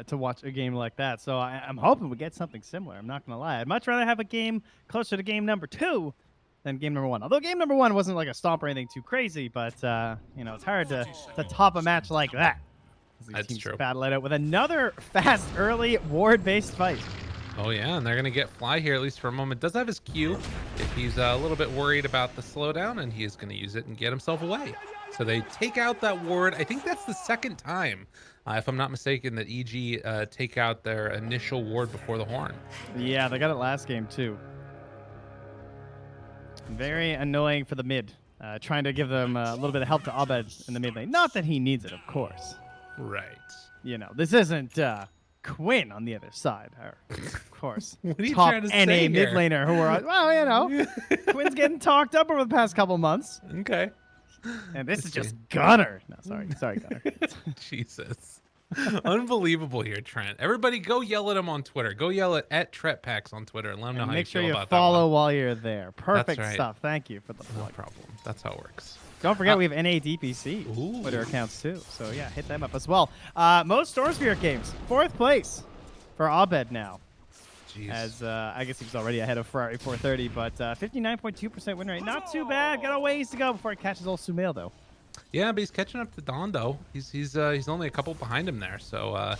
to watch a game like that. So I'm hoping we get something similar. I'm not gonna lie. I'd much rather have a game closer to game number 2 than game number 1. Although game number 1 wasn't like a stomp or anything too crazy, but it's hard to top a match like that as these That's teams true. battle it out with another fast early ward-based fight. Oh yeah, and they're gonna get Fly here at least for a moment. Does have his Q if he's a little bit worried about the slowdown, and he is gonna use it and get himself away. So they take out that ward. I think that's the second time, if I'm not mistaken, that EG take out their initial ward before the horn. Yeah, they got it last game too. Very annoying for the mid. Trying to give them a little bit of help to Abed in the mid lane. Not that he needs it, of course. Right. This isn't Quinn on the other side. Or, of course, What are you top trying to NA say mid here? laner who are, Quinn's getting talked up over the past couple months. Okay. And this is just Gunner. No, sorry, Gunner. Jesus. Unbelievable here, Trent. Everybody go yell at him on Twitter. Go yell at TretPax on Twitter and let him know And how make you sure feel you about follow that one. while you're there. Perfect right. stuff. Thank you for the No plug. problem. That's how it works. Don't forget we have NADPC Ooh. Twitter accounts too. So yeah, hit them up as well. Most Storm Spirit games, 4th place for Abed now. Jeez. As I guess he was already ahead of Ferrari 430, but 59.2% win rate. Not too bad. Got a ways to go before he catches old Sumail though. Yeah, but he's catching up to Don though. He's only a couple behind him there. So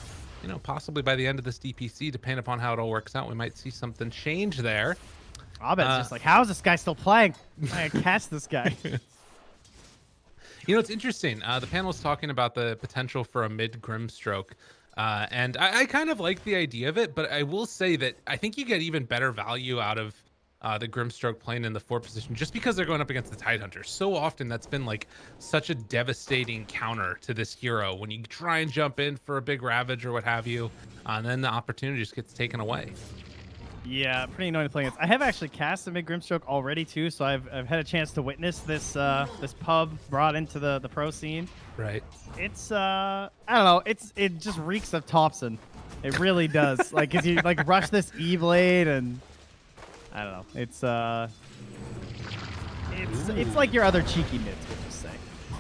possibly by the end of this DPC, depending upon how it all works out, we might see something change there. Abed's just like, how is this guy still playing? I gotta catch this guy. It's interesting. The panel was talking about the potential for a mid Grimstroke. And I kind of like the idea of it, but I will say that I think you get even better value out of the Grimstroke playing in the 4 position just because they're going up against the Tidehunter. So often that's been like such a devastating counter to this hero when you try and jump in for a big Ravage or what have you, and then the opportunity just gets taken away. Yeah, pretty annoying to play against. I have actually cast a mid Grimstroke already too, so I've had a chance to witness this this pub brought into the pro scene. Right. It's I don't know, it just reeks of Thompson. It really does. Like, cause you like rush this E-Blade and I don't know. It's like your other cheeky mids, we'll just say.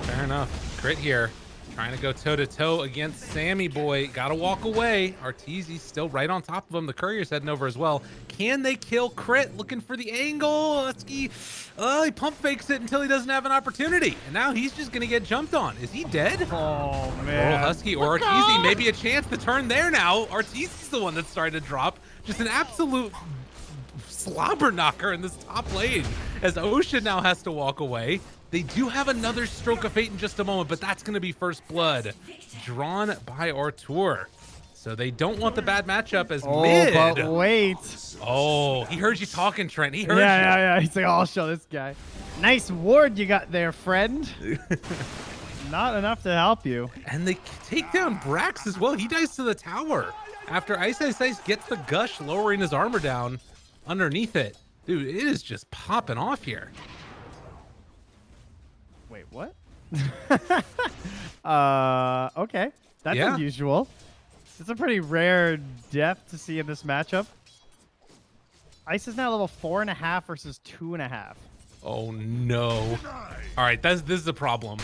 Fair enough. Crit here. Trying to go toe-to-toe against Sammy Boy. Gotta walk away. Arteezy's still right on top of him. The Courier's heading over as well. Can they kill Crit? Looking for the angle. Husky. Oh, he pump fakes it until he doesn't have an opportunity. And now he's just gonna get jumped on. Is he dead? Oh, man. Oral Husky or Arteezy. Maybe a chance to turn there now. Arteezy's the one that's starting to drop. Just an absolute slobber knocker in this top lane as Ocean now has to walk away. They do have another Stroke of Fate in just a moment, but that's going to be first blood drawn by Artur. So they don't want the bad matchup as mid. But wait. Oh, he heard you talking, Trent. He heard you. Yeah. He's like, oh, I'll show this guy. Nice ward you got there, friend. Not enough to help you. And they take down Brax as well. He dies to the tower after Ice gets the gush, lowering his armor down underneath it. Dude, it is just popping off here. Wait, what? Okay. That's Yeah. unusual. It's a pretty rare death to see in this matchup. Ice is now level 4.5 versus 2.5. Oh no. All right, this is the problem.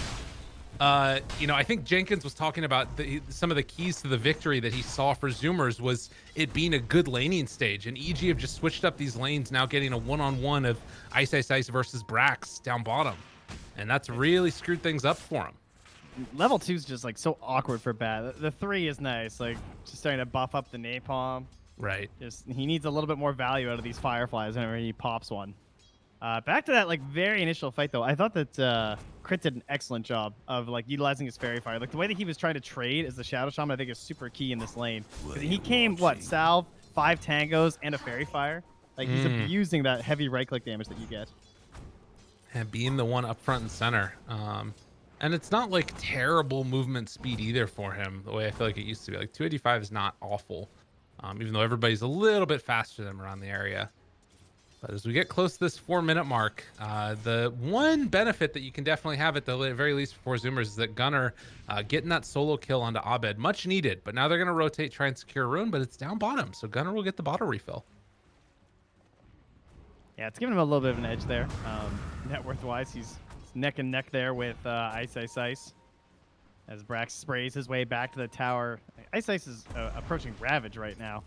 I think Jenkins was talking about some of the keys to the victory that he saw for Zoomers was it being a good laning stage, and EG have just switched up these lanes, now getting a one-on-one of Ice versus Brax down bottom, and that's really screwed things up for him. Level 2 is just like so awkward for bad. The 3 is nice, like just starting to buff up the napalm. Right. Just he needs a little bit more value out of these fireflies whenever he pops one. Back to that like very initial fight though, I thought that Crit did an excellent job of like utilizing his fairy fire. Like the way that he was trying to trade as the Shadow Shaman, I think is super key in this lane. 'Cause he came salve, 5 tangos, and a fairy fire. Like he's abusing that heavy right click damage that you get. And being the one up front and center. And it's not like terrible movement speed either for him, the way I feel like it used to be. Like 285 is not awful, even though everybody's a little bit faster than him around the area. But as we get close to this 4-minute mark, the one benefit that you can definitely have at the very least for Zoomers is that Gunner getting that solo kill onto Abed, much needed. But now they're going to rotate, try and secure Rune, but it's down bottom, so Gunner will get the bottle refill. Yeah, it's giving him a little bit of an edge there. Net worth wise, he's neck and neck there with Ice. As Brax sprays his way back to the tower. Ice Ice is approaching Ravage right now.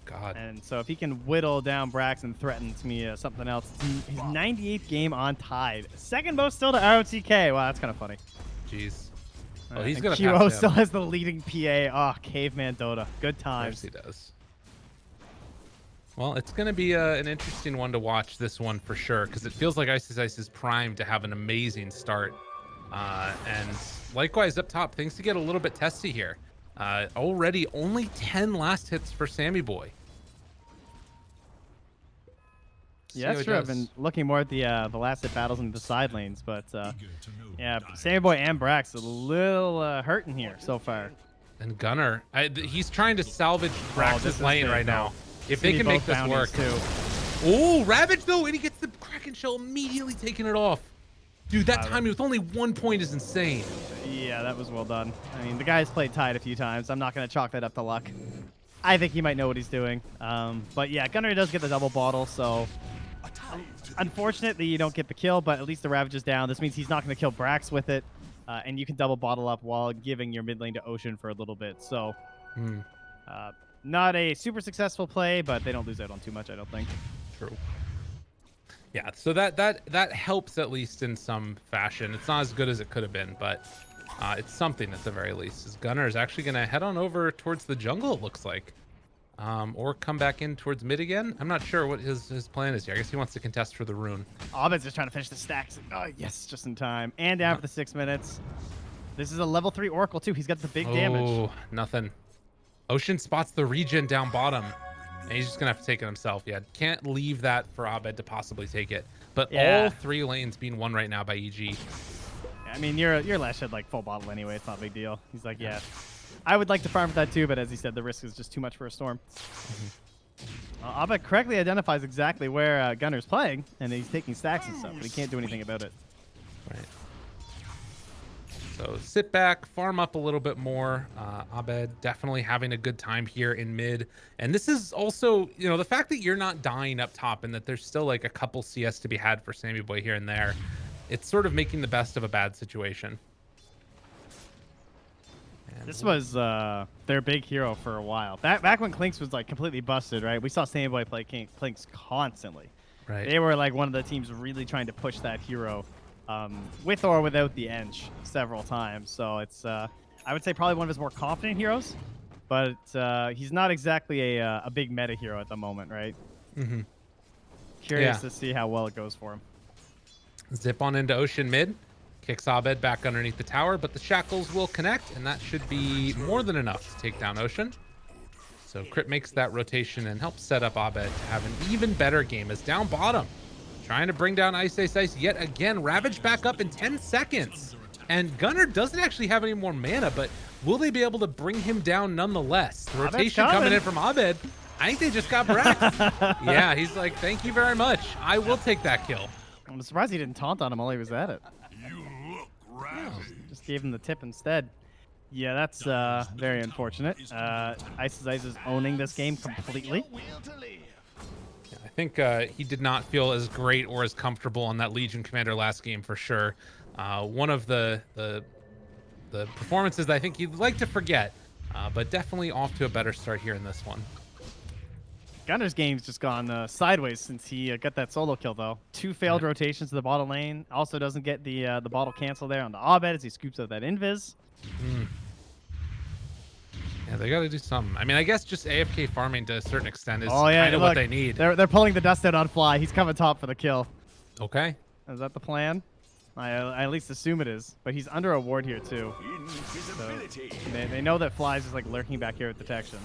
God. And so if he can whittle down Brax and threaten to me something else, it's his 98th game on Tide. Second most still to ROTK. Wow, that's kind of funny. Jeez. Oh, he's going to QO pass still him. has the leading PA. Oh, Caveman Dota. Good Of times. course he does. Well, it's going to be an interesting one to watch, this one for sure, because it feels like Ice is primed to have an amazing start. And likewise up top, things to get a little bit testy here. Already only 10 last hits for Sammy Boy. Yeah, that's true. I've been looking more at the last hit battles in the side lanes, but yeah, Sammy Boy and Brax a little hurting here so far. And Gunner, he's trying to salvage Brax's lane right now. If they can make this work. Oh, Ravage though, and he gets the Kraken Shell immediately taking it off. Dude, that timing with only 1 point is insane. Yeah, that was well done. I mean, the guy's played Tide a few times. I'm not going to chalk that up to luck. I think he might know what he's doing. But yeah, Gunner does get the double bottle, so unfortunate that you don't get the kill, but at least the Ravage is down. This means he's not going to kill Brax with it, and you can double bottle up while giving your mid lane to Ocean for a little bit. So not a super successful play, but they don't lose out on too much, I don't think. True. Yeah, so that helps at least in some fashion. It's not as good as it could have been, but it's something at the very least. His Gunner is actually going to head on over towards the jungle, it looks like. Or come back in towards mid again. I'm not sure what his plan is here. I guess he wants to contest for the rune. Abed's just trying to finish the stacks. Oh, yes, just in time. And down for the 6 minutes. This is a level 3 Oracle, too. He's got the big damage. Oh, nothing. Ocean spots the regen down bottom. And he's just going to have to take it himself. Yeah, can't leave that for Abed to possibly take it. But all 3 lanes being won right now by EG. I mean, your Lash had like full bottle anyway. It's not a big deal. He's like, yeah, I would like to farm for that too, but as he said, the risk is just too much for a storm. Abed correctly identifies exactly where Gunner's playing, and he's taking stacks and stuff, but he can't do anything about it. Right. So sit back, farm up a little bit more. Abed definitely having a good time here in mid. And this is also, you know, the fact that you're not dying up top and that there's still like a couple CS to be had for Sammy Boy here and there. It's sort of making the best of a bad situation. And this was their big hero for a while. Back when Clinks was like completely busted, right? We saw Sammy Boy play Clinks constantly. Right. They were like one of the teams really trying to push that hero. With or without the Eng several times. So it's, I would say, probably one of his more confident heroes, but he's not exactly a big meta hero at the moment, right? Mm-hmm. Curious to see how well it goes for him. Zip on into Ocean mid, kicks Abed back underneath the tower, but the shackles will connect, and that should be more than enough to take down Ocean. So Crit makes that rotation and helps set up Abed to have an even better game as down bottom. Trying to bring down Ice yet again. Ravage back up in 10 seconds. And Gunner doesn't actually have any more mana, but will they be able to bring him down nonetheless? The rotation coming in from Abed. I think they just got Brax. Yeah, he's like, thank you very much. I will take that kill. I'm surprised he didn't taunt on him while he was at it. You look ravaged. Just gave him the tip instead. Yeah, that's very unfortunate. Ice is owning this game completely. I think he did not feel as great or as comfortable on that Legion Commander last game for sure. One of the performances that I think he'd like to forget, but definitely off to a better start here in this one. Gunner's game's just gone sideways since he got that solo kill, though. 2 failed rotations to the bottom lane. Also doesn't get the bottle cancel there on the Abed as he scoops out that invis. Yeah, they got to do something. I mean, I guess just AFK farming to a certain extent is kind of what they need. They're pulling the dust out on Fly. He's coming top for the kill. Okay. Is that the plan? I at least assume it is. But he's under a ward here, too. So they know that Fly's just like lurking back here with detection.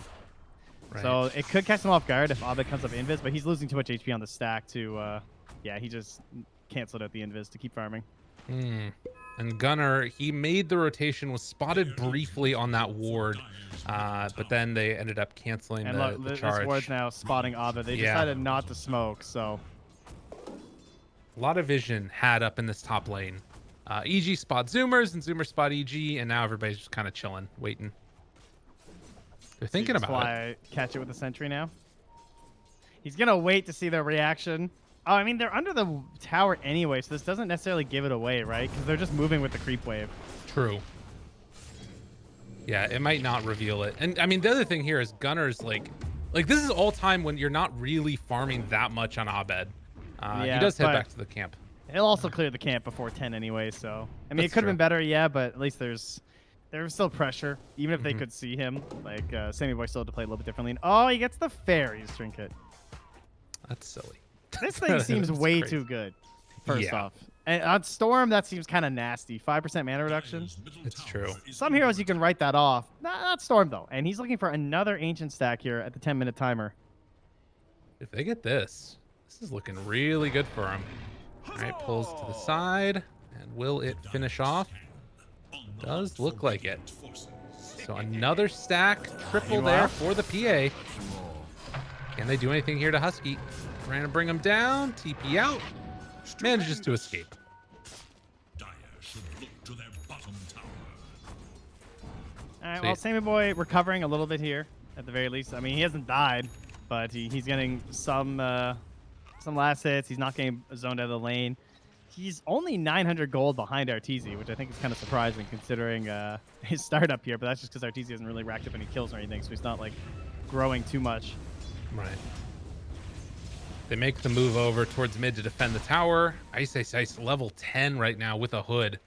Right. So it could catch them off guard if Abed comes up invis, but he's losing too much HP on the stack to, yeah, he just canceled out the invis to keep farming. And Gunner, he made the rotation, was spotted briefly on that ward, but then they ended up canceling the charge. This ward's now spotting Abed. They decided not to smoke, so. A lot of vision had up in this top lane. EG spot Zoomers and Zoomers spot EG, and now everybody's just kind of chilling, waiting. They're thinking about Fly catch it with the sentry now. He's going to wait to see their reaction. Oh, I mean, they're under the tower anyway, so this doesn't necessarily give it away, right? Because they're just moving with the creep wave. True. Yeah, it might not reveal it. And I mean, the other thing here is Gunner's like this is all time when you're not really farming that much on Abed. He Yeah, does head but back to the camp. he'll also clear the camp before 10 anyway, so I mean, That's it could have true. been better, yeah, but at least there's still pressure, even if they Mhm. could see him. Like Sammy Boy still had to play a little bit differently. And, oh, he gets the fairies trinket. That's silly. This thing seems That's way crazy. too good. First Yeah. off, and on Storm, that seems kind of nasty. 5% mana reduction. It's true. Some heroes you can write that off. Not Storm though, and he's looking for another ancient stack here at the 10-minute timer. If they get this is looking really good for him. All right, pulls to the side, and will it finish off? Does look like it. So another stack, triple there for the PA. Can they do anything here to Husky? Trying to bring him down, TP out, manages to escape. Dire should look to their bottom tower. All right, So well, Sammy Boy recovering a little bit here at the very least. I mean, he hasn't died, but he's getting some last hits. He's not getting zoned out of the lane. He's only 900 gold behind Arteezy, which I think is kind of surprising considering his startup here. But that's just because Arteezy hasn't really racked up any kills or anything, so he's not like growing too much. Right. They make the move over towards mid to defend the tower. Ice level 10 right now with a hood.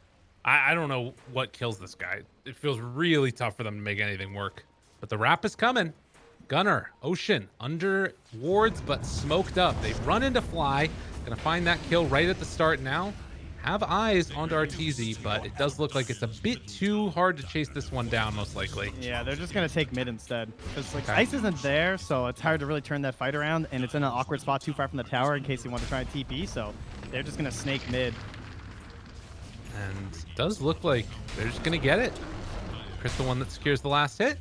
I don't know what kills this guy. It feels really tough for them to make anything work. But the wrap is coming. Gunner, Ocean, under wards, but smoked up. They run into Fly. Gonna find that kill right at the start now. Have eyes onto Arteezy, but it does look like it's a bit too hard to chase this one down, most likely. Yeah, they're just gonna take mid instead because like Okay. Ice isn't there, so it's hard to really turn that fight around, and it's in an awkward spot too far from the tower in case you want to try and TP. So they're just gonna snake mid. And it does look like they're just gonna get it. Crit the one that secures the last hit.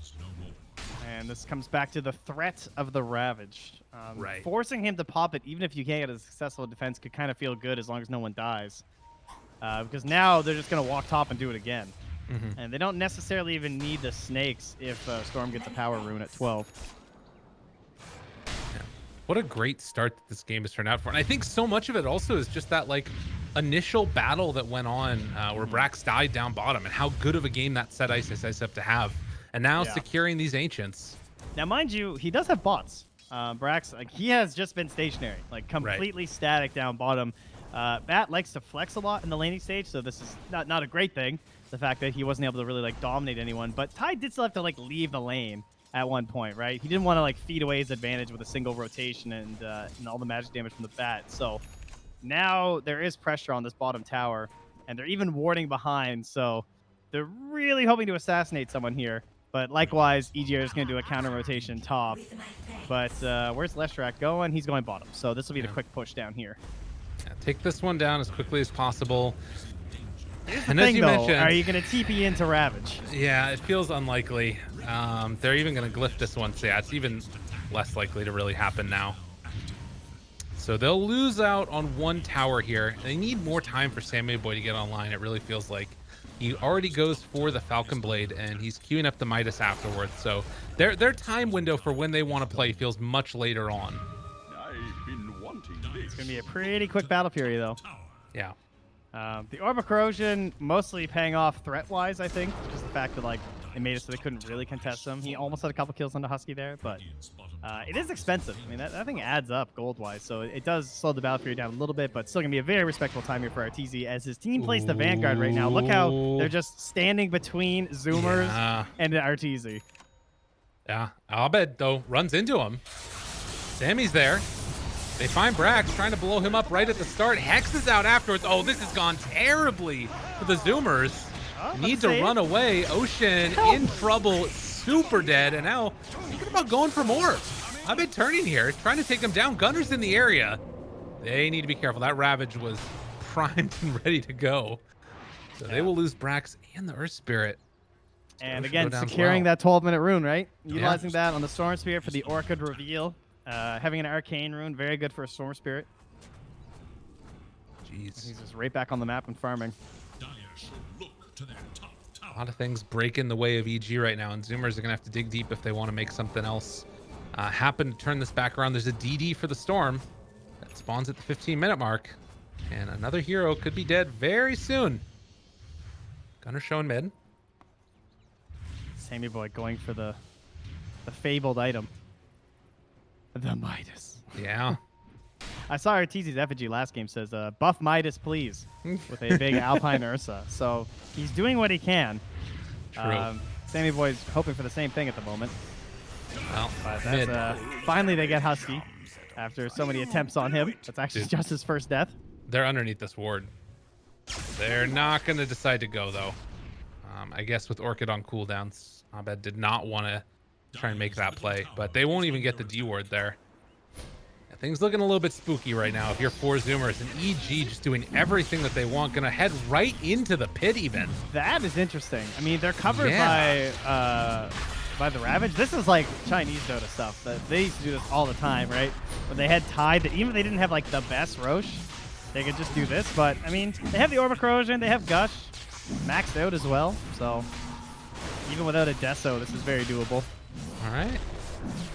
And this comes back to the threat of the Ravage. Right. Forcing him to pop it, even if you can't get a successful defense, could kind of feel good as long as no one dies. Because now they're just going to walk top and do it again. Mm-hmm. And they don't necessarily even need the snakes if Storm gets a power rune at 12. What a great start that this game has turned out for. And I think so much of it also is just that like initial battle that went on where Brax died down bottom and how good of a game that set Ice up to have. And now Yeah. securing these ancients. Now, mind you, he does have bots. Brax, like he has just been stationary, like completely static down bottom. Bat likes to flex a lot in the laning stage, so this is not a great thing. The fact that he wasn't able to really like dominate anyone, but Ty did still have to like leave the lane at one point, right? He didn't want to like feed away his advantage with a single rotation and all the magic damage from the bat. So now there is pressure on this bottom tower, and they're even warding behind. So they're really hoping to assassinate someone here. But likewise, EGR is going to do a counter rotation top. But where's Leshrac going? He's going bottom. So this will be the quick push down here. Yeah, take this one down as quickly as possible. Here's the And thing, as you though, mentioned, are you going to TP into Ravage? yeah, it feels unlikely. They're even going to glyph this one. So yeah, it's even less likely to really happen now. So they'll lose out on one tower here. They need more time for Sammy Boy to get online. It really feels like he already goes for the Falcon Blade and he's queuing up the Midas afterwards. So their time window for when they want to play feels much later on. I've been wanting this. It's going to be a pretty quick battle period, though. Yeah. The Orb of Corrosion mostly paying off threat-wise, I think. Just the fact that, like, it made it so they couldn't really contest him. He almost had a couple kills on the Husky there, but it is expensive. I mean, that thing adds up gold-wise, so it does slow the battle period down a little bit, but still going to be a very respectable time here for Arteezy as his team plays the Vanguard right now. Look how they're just standing between Zoomers and Arteezy. Yeah. Abed, though, runs into him. Sammy's there. They find Brax trying to blow him up right at the start. Hex is out afterwards. Oh, this has gone terribly for the Zoomers. Need to run away. Ocean in trouble, super dead, and now thinking about going for more. I've been turning here, trying to take them down. Gunner's in the area. They need to be careful. That Ravage was primed and ready to go. So they will lose Brax and the Earth Spirit. And Storm should again, go down as securing well. that 12-minute rune, right? Utilizing that on the Storm Spirit for the Orchid reveal. Having an Arcane rune, very good for a Storm Spirit. Jeez. He's just right back on the map and farming. Dire should look to their top tower. A lot of things break in the way of EG right now, and Zoomers are going to have to dig deep if they want to make something else happen to turn this back around. There's a DD for the Storm that spawns at the 15-minute mark, and another hero could be dead very soon. Gunner showing mid. Sammy Boy going for the fabled item. The Midas. Yeah. I saw Arteezy's effigy last game says, buff Midas, please, with a big Alpine Ursa. So he's doing what he can. True. Sammy Boy's hoping for the same thing at the moment. Well, But mid. that's, finally they get Husky after so many attempts on him. That's actually Dude. just his first death. They're underneath this ward. They're not going to decide to go, though. I guess with Orchid on cooldowns, Abed did not want to try and make that play, but they won't even get the D ward there. Yeah, things looking a little bit spooky right now. If you're 4 Zoomers and EG just doing everything that they want, going to head right into the pit even. That is interesting. I mean, they're covered Yeah. by the Ravage. This is like Chinese Dota stuff. They used to do this all the time, right? When they had Tide, even if they didn't have like the best Roche, they could just do this. But I mean, they have the Orb of Corrosion, they have Gush, maxed out as well. So even without a Deso, this is very doable. All right.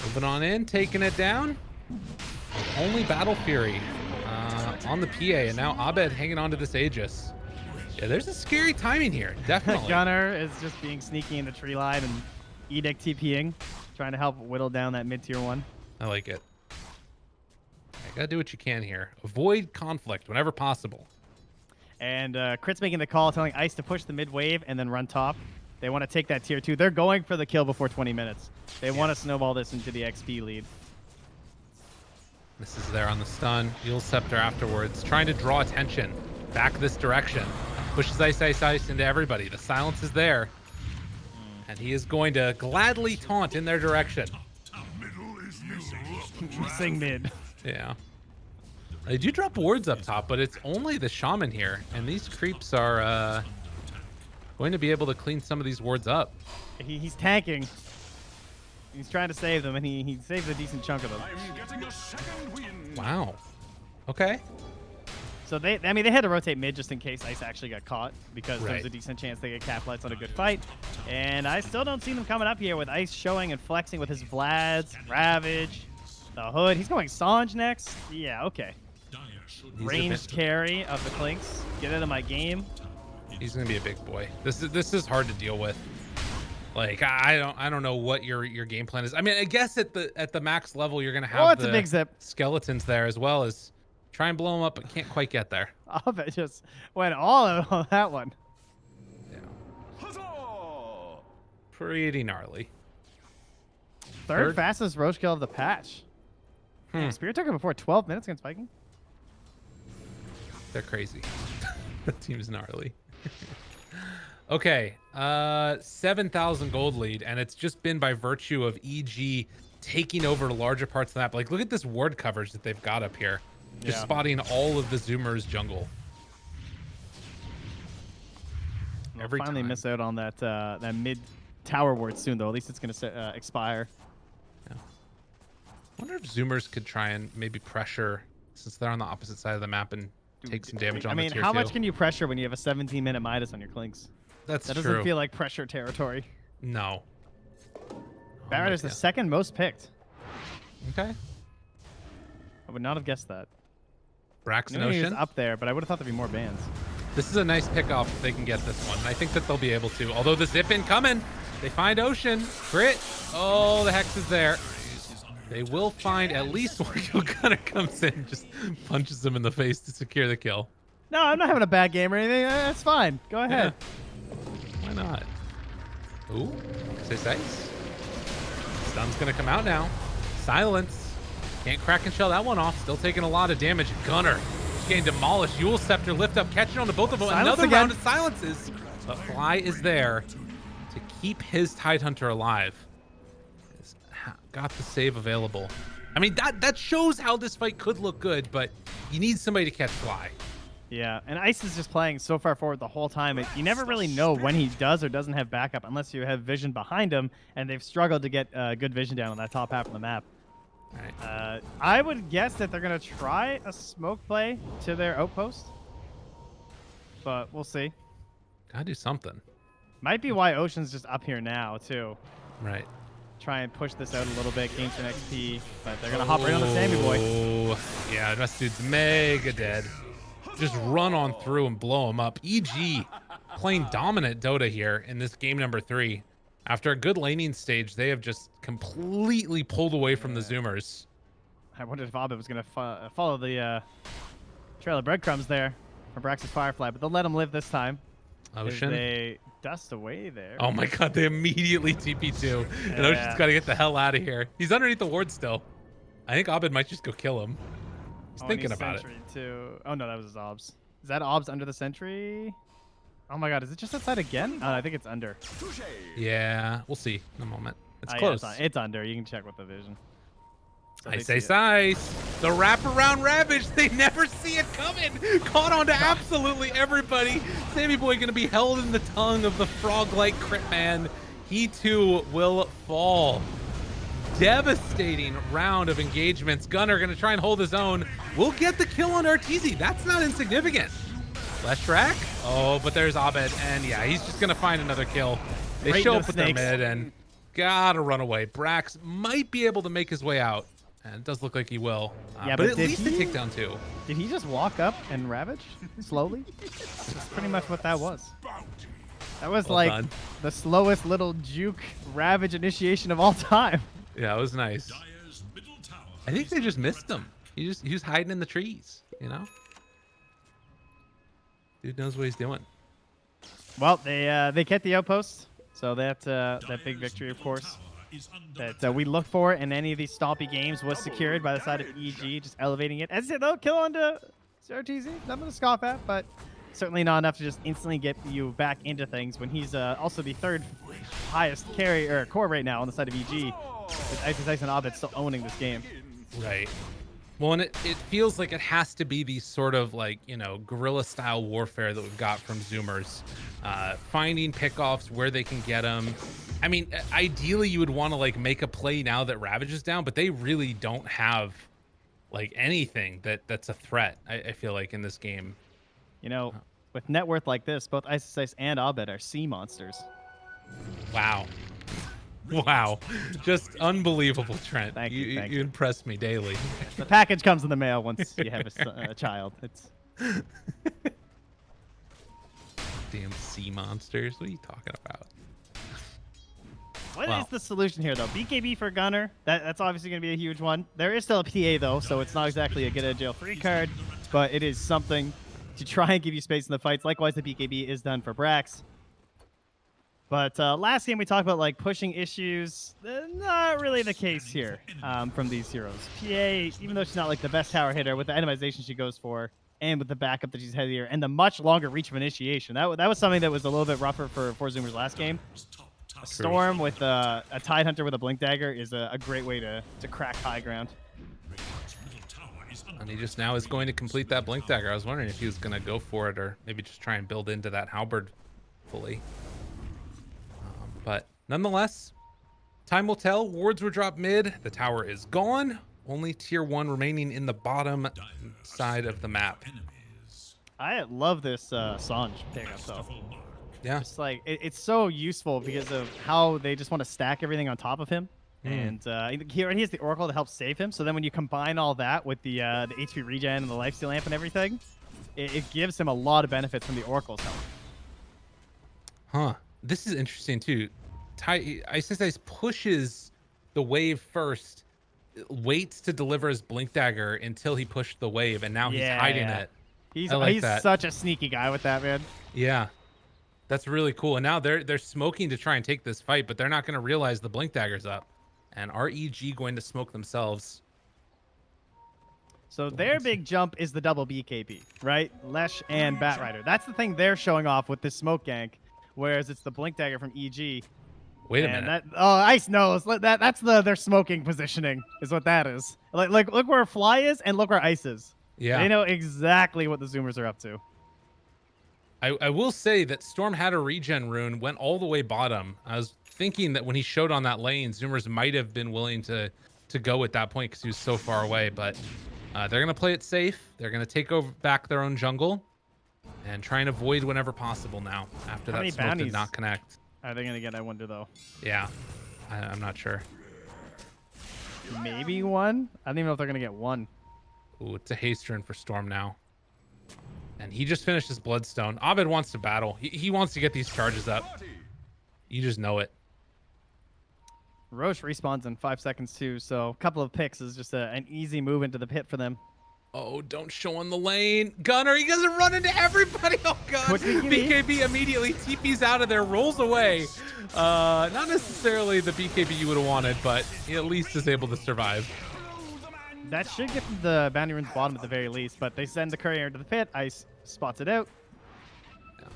Moving on in, taking it down. Only Battle Fury on the PA, and now Abed hanging on to this Aegis. Yeah, there's a scary timing here, definitely. Gunner is just being sneaky in the tree line and Edict TPing, trying to help whittle down that mid-tier 1. I like it. You gotta do what you can here. Avoid conflict whenever possible. And Crit's making the call, telling Ice to push the mid wave and then run top. They want to take that tier 2. They're going for the kill before 20 minutes. They want to snowball this into the XP lead. This is there on the stun. Eul Scepter afterwards, trying to draw attention back this direction. Pushes Ice into everybody. The silence is there. And he is going to gladly taunt in their direction. Missing mid. Yeah. They do drop wards up top, but it's only the shaman here. And these creeps are going to be able to clean some of these wards up. He's tanking. He's trying to save them, and he saved a decent chunk of them. Wow. Okay. So they had to rotate mid just in case Ice actually got caught, because Right. there's a decent chance they get Caplites on a good fight. And I still don't see them coming up here with Ice showing and flexing with his Vlads, Ravage, the Hood. He's going Sange next. Yeah, okay. He's Ranged carry of the Clinks. Get out of my game. He's gonna be a big boy. This is hard to deal with. Like I don't know what your game plan is. I mean, I guess at the max level you're gonna have it's a big zip. skeletons there as well as try and blow them up, but can't quite get there. It just went all out on that one. Yeah. Pretty gnarly. Third fastest Roche kill of the patch. Spirit took it before 12 minutes against Viking. They're crazy. That team's gnarly. Okay, 7,000 gold lead, and it's just been by virtue of EG taking over larger parts of the map. Like, look at this ward coverage that they've got up here. Just Yeah. spotting all of the Zoomers jungle. We'll Every finally time. miss out on that that mid tower ward soon, though. At least it's going to expire. I wonder if Zoomers could try and maybe pressure, since they're on the opposite side of the map, and take some damage on I mean, the tier how 2. much can you pressure when you have a 17-minute Midas on your Clinks? That's That true. doesn't feel like pressure territory. No. Barrett is the second most picked. Okay. I would not have guessed that. Brax I knew he was Ocean. up there, but I would have thought there'd be more bans. This is a nice pickoff if they can get this one. And I think that they'll be able to. Although the zip in coming. They find Ocean. Crit. Oh, the Hex is there. They will find at least one kill. Gunner comes in, just punches him in the face to secure the kill. No, I'm not having a bad game or anything. That's fine. Go ahead. Yeah. Why not? Ooh, 6 Stun's gonna come out now. Silence. Can't crack and shell that one off. Still taking a lot of damage. Gunner just getting demolished. Eul Scepter lift up, catching on to both of them. Silence Another again. round of silences. But Fly is there to keep his Tidehunter alive. He's got the save available. I mean, that shows how this fight could look good, but you need somebody to catch Fly. Yeah, and Ice is just playing so far forward the whole time. You never really know when he does or doesn't have backup unless you have vision behind him, and they've struggled to get good vision down on that top half of the map. All right. I would guess that they're going to try a smoke play to their outpost, but we'll see. Gotta do something. Might be why Ocean's just up here now, too. Right. Try and push this out a little bit, gain some XP, but they're going to hop right on the Sammy Boy. Oh, yeah, this dude's mega dead. Just run on through and blow him up. EG playing dominant Dota here in this game number 3. After a good laning stage, they have just completely pulled away from the Zoomers. I wondered if Abed was going to follow the trail of breadcrumbs there for Brax's Firefly, but they'll let him live this time. Ocean. They dust away there. Oh my god, they immediately TP2. And Ocean's got to get the hell out of here. He's underneath the ward still. I think Abed might just go kill him. He's thinking about it. Too. Oh no, that was his Obs. Is that Obs under the sentry? Oh my god, is it just outside again? Oh, I think it's under. Yeah, we'll see in a moment. It's Yeah, close. it's under. You can check with the vision. So I they say see it. size. The wraparound Ravage. They never see it coming. Caught on to absolutely everybody. Sammy Boy going to be held in the tongue of the frog-like crit man. He too will fall. Devastating round of engagements. Gunner going to try and hold his own. We'll get the kill on Arteezy. That's not insignificant. Left track. Oh, but there's Abed. And yeah, he's just going to find another kill. They Right show into up with the their snakes. mid and gotta run away. Brax might be able to make his way out. And it does look like he will. Yeah, but but at did least he? a take down two. Did he just walk up and ravage slowly? That's pretty much what that was. That was Well like done. the slowest little juke ravage initiation of all time. Yeah, it was nice. Dire's middle tower I think they just missed him. He was hiding in the trees, you know? Dude knows what he's doing. Well, they kept the outpost, so that big victory, of course, that we look for in any of these stompy games was secured by the side of EG, just elevating it. As I said, though, kill onto CRTZ, nothing to scoff at, but certainly not enough to just instantly get you back into things when he's also the third highest carry or core right now on the side of EG, with Ice and Abed still owning this game. Right. Well, and it feels like it has to be these sort of like, you know, guerrilla style warfare that we've got from Zoomers. Finding pickoffs where they can get them. I mean, ideally you would want to like make a play now that Ravage is down, but they really don't have like anything that's a threat, I feel like, in this game. You know, with net worth like this, both Ice and Abed are sea monsters. Wow. Wow. Just unbelievable, Trent. Thank you. you. You impress me daily. The package comes in the mail once you have a child. It's Damn sea monsters. What are you talking about? What is Wow. the solution here, though? BKB for Gunner. That's obviously going to be a huge one. There is still a PA, though, so it's not exactly a get-out-of-jail-free card, but it is something to try and give you space in the fights. Likewise, the BKB is done for Brax. But last game, we talked about like pushing issues. Not really the case here from these heroes. PA, even though she's not like the best tower hitter, with the itemization she goes for, and with the backup that she's heavier, and the much longer reach of initiation, that was something that was a little bit rougher for Zoomers last game. A Storm with a Tide Hunter with a Blink Dagger is a great way to crack high ground. And he just now is going to complete that Blink Dagger. I was wondering if he was going to go for it or maybe just try and build into that Halberd fully. But nonetheless, time will tell. Wards were dropped mid. The tower is gone. Only tier 1 remaining in the bottom side of the map. I love this Sanj pickup, though. Yeah. Just like it's so useful because of how they just want to stack everything on top of him. And he has the Oracle to help save him. So then when you combine all that with the HP regen and the lifesteal lamp and everything, it gives him a lot of benefits from the Oracle's help. Huh. This is interesting too. Ice pushes the wave first, waits to deliver his Blink Dagger until he pushed the wave, and now he's hiding it. He's I like that. such a sneaky guy with that, man. Yeah. That's really cool. And now they're smoking to try and take this fight, but they're not going to realize the Blink Dagger's up. And REG going to smoke themselves. So their big jump is the double BKB, right? Lesh and Batrider. That's the thing they're showing off with this smoke gank, whereas it's the Blink Dagger from EG. Wait a minute. Ice knows. That's their smoking positioning is what that is. Like look where Fly is and look where Ice is. Yeah. They know exactly what the Zoomers are up to. I will say that Storm had a regen rune, went all the way bottom. I was thinking that when he showed on that lane, Zoomers might have been willing to go at that point because he was so far away. But they're going to play it safe. They're going to take back their own jungle and try and avoid whenever possible now after that smoke did not connect. Are they going to get, I wonder, though? Yeah, I'm not sure. Maybe one? I don't even know if they're going to get one. Ooh, it's a haste turn for Storm now. And he just finished his Bloodstone. Abed wants to battle. He wants to get these charges up. You just know it. Roche respawns in 5 seconds too, so a couple of picks is just an easy move into the pit for them. Oh, don't show on the lane. Gunner, he doesn't run into everybody. Oh, God. Quick BKB. BKB immediately TPs out of there, rolls away. Not necessarily the BKB you would have wanted, but he at least is able to survive. That should get the bounty runes bottom at the very least, but they send the courier into the pit. Ice spots it out. Yeah.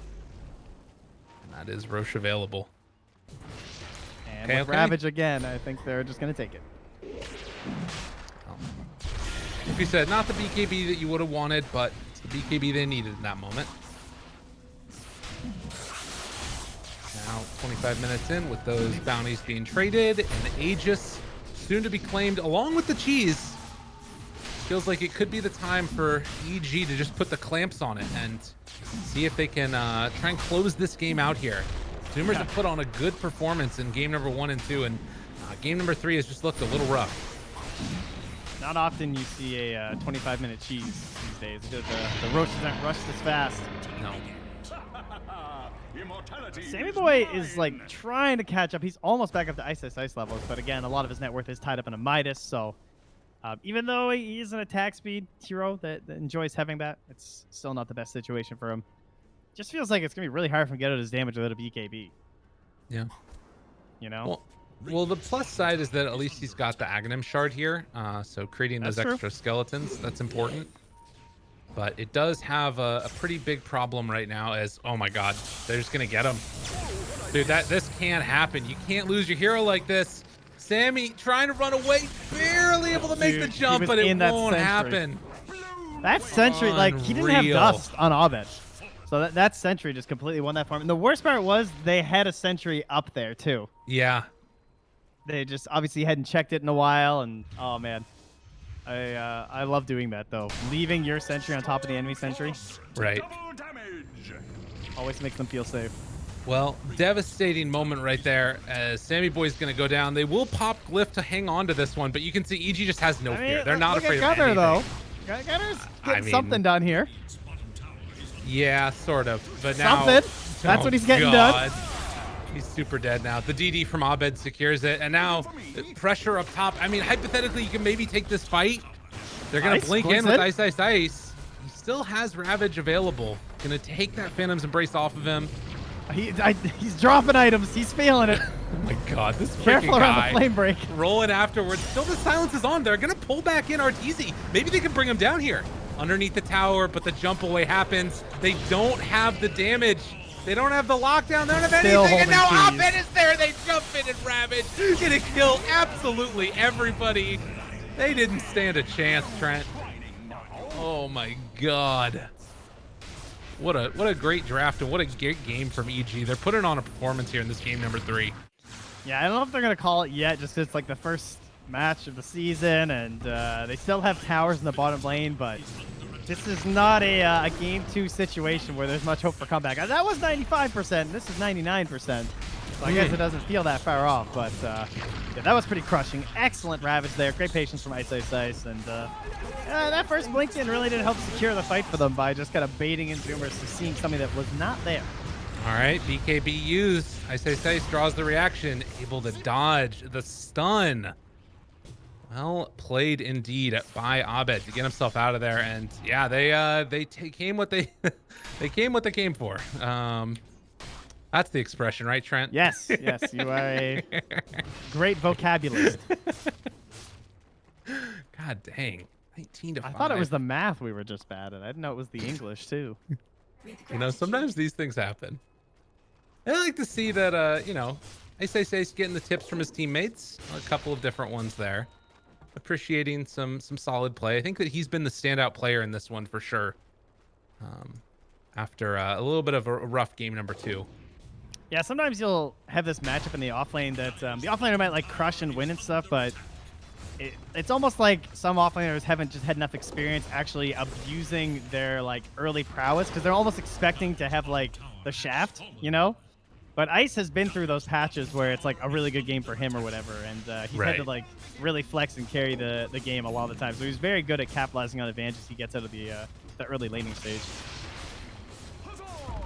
And that is Roche available. And Okay, with okay. Ravage again, I think they're just going to take it. Like you said, not the BKB that you would have wanted, but it's the BKB they needed in that moment. Now, 25 minutes in with those bounties being traded and Aegis soon to be claimed along with the cheese. Feels like it could be the time for EG to just put the clamps on it and see if they can try and close this game out here. Zoomers have put on a good performance in game number 1 and 2, and game number 3 has just looked a little rough. Not often you see a 25-minute cheese these days. The roaches aren't rushed as fast. No. Sammy Boy is like trying to catch up. He's almost back up to Ice levels, but again, a lot of his net worth is tied up in a Midas. So even though he is an attack speed hero that enjoys having that, it's still not the best situation for him. Just feels like it's gonna be really hard for him to get out his damage without a BKB. Yeah. You know. Well, the plus side is that at least he's got the Aghanim shard here, so creating those That's true. extra skeletons, that's important. But it does have a pretty big problem right now as, oh my God, they're just gonna get him. Dude, this can't happen. You can't lose your hero like this. Sammy trying to run away, barely able to make the Dude, he jump, was but it in that won't sentry. happen. That sentry, like, he didn't have Unreal. dust on Abed. So that sentry just completely won that for him. And the worst part was they had a sentry up there, too. Yeah. They just obviously hadn't checked it in a while, and oh man, I love doing that though. Leaving your sentry on top of the enemy sentry Right. always makes them feel safe. Well, devastating moment right there as Sammy Boy's going to go down. They will pop Glyph to hang on to this one, but you can see EG just has no fear. They're not afraid Look of at Gunner, anything. though. Gunner's I getting mean, something done here. Yeah, sort of. But now, Something. That's what he's getting done. He's super dead now. The DD from Abed secures it, and now pressure up top. I mean, hypothetically, you can maybe take this fight. They're gonna Ice blink blinks in with it. Ice. He still has Ravage available. Gonna take that Phantom's Embrace off of him. He's dropping items. He's feeling it. Oh my God, this freaking Careful around guy. the flame break. Rolling afterwards. Still the silence is on. They're gonna pull back in Arteezy. Maybe they can bring him down here underneath the tower, but the jump away happens. They don't have the damage. They don't have the lockdown. They don't have Still anything. And now holding keys. Abed is there. They jump in and Ravage. Gonna kill absolutely everybody. They didn't stand a chance, Trent. Oh my God. What a great draft and what a great game from EG. They're putting on a performance here in this game number 3. Yeah, I don't know if they're gonna call it yet, just 'cause it's like the first match of the season, and they still have towers in the bottom lane, but this is not a game 2 situation where there's much hope for comeback. That was 95%. This is 99%. So I guess it doesn't feel that far off, but yeah, that was pretty crushing. Excellent Ravage there. Great patience from Ice, and that first blink in really did help secure the fight for them by just kind of baiting in Zoomers to seeing something that was not there. All right, BKB used. Ice draws the reaction, able to dodge the stun. Well played indeed by Abed to get himself out of there, and yeah, they came what they they came what they came for. That's the expression, right, Trent? Yes, yes, you are a great vocabulist. God dang, 19 to 5. I thought it was the math we were just bad at. I didn't know it was the English too. You know, sometimes these things happen. I like to see that, you know, Ice getting the tips from his teammates. A couple of different ones there. Appreciating some solid play. I think that he's been the standout player in this one for sure. After a little bit of a rough game number 2. Yeah, sometimes you'll have this matchup in the offlane that the offlaner might like crush and win and stuff, but it's almost like some offlaners haven't just had enough experience actually abusing their like early prowess because they're almost expecting to have like the shaft, you know? But Ice has been through those patches where it's like a really good game for him or whatever, and he's had to like really flex and carry the game a lot of the time. So he's very good at capitalizing on advantages he gets out of the early laning stage.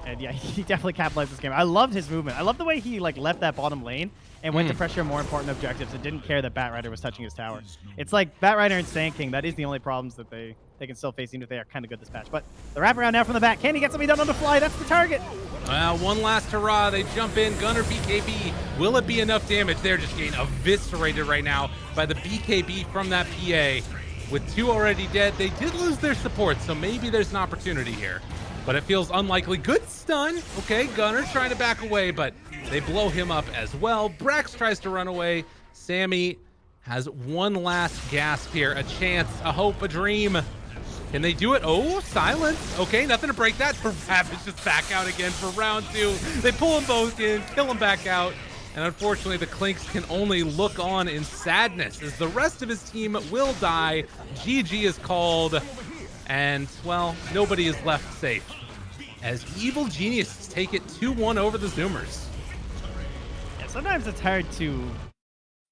And yeah, he definitely capitalized this game. I loved his movement. I love the way he like left that bottom lane and went to pressure more important objectives and didn't care that Batrider was touching his tower. It's like Batrider and Sand King, that is the only problems that they can still face, even if they are kind of good this patch. But the wraparound now from the back. Can he get something done on the fly? That's the target. Well, one last hurrah. They jump in. Gunner BKB. Will it be enough damage? They're just getting eviscerated right now by the BKB from that PA. With 2 already dead, they did lose their support, so maybe there's an opportunity here. But it feels unlikely. Good stun. Okay, Gunner trying to back away, but they blow him up as well. Brax tries to run away. Sammy has one last gasp here. A chance, a hope, a dream. Can they do it? Oh, silence. Okay, nothing to break that. Ravage just back out again for round 2. They pull them both in, kill them back out. And unfortunately, the Clinks can only look on in sadness as the rest of his team will die. GG is called. And, well, nobody is left safe as Evil Geniuses take it 2-1 over the Zoomers. Yeah, sometimes it's hard to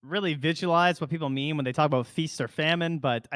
really visualize what people mean when they talk about feast or famine, but I think